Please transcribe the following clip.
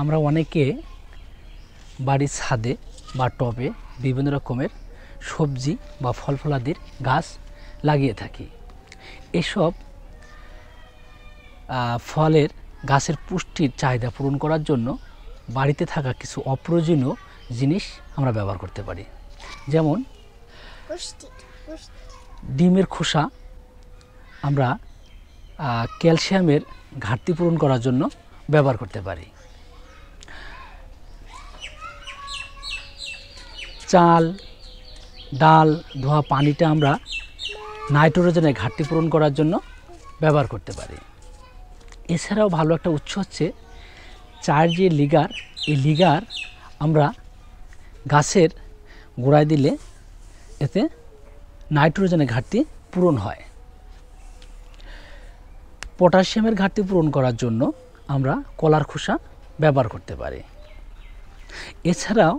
আমরা অনেকে বাড়ির ছাদে বা টবে বিভিন্ন রকমের সবজি বা ফল ফলাদির গাছ লাগিয়ে থাকি। এসব ফলের গাছের পুষ্টির চাহিদা পূরণ করার জন্য বাড়িতে থাকা কিছু অপ্রয়োজনীয় জিনিস আমরা ব্যবহার করতে পারি। যেমন ডিমের খোসা আমরা ক্যালসিয়ামের ঘাটতি পূরণ করার জন্য ব্যবহার করতে পারি। চাল ডাল ধোয়া পানিটা আমরা নাইট্রোজেনের ঘাটতি পূরণ করার জন্য ব্যবহার করতে পারি। এছাড়াও ভালো একটা উৎস হচ্ছে চায়ের যে লিগার, এই লিগার আমরা গাছের গোড়ায় দিলে এতে নাইট্রোজেনের ঘাটতি পূরণ হয়। পটাশিয়ামের ঘাটতি পূরণ করার জন্য আমরা কলার খোসা ব্যবহার করতে পারি। এছাড়াও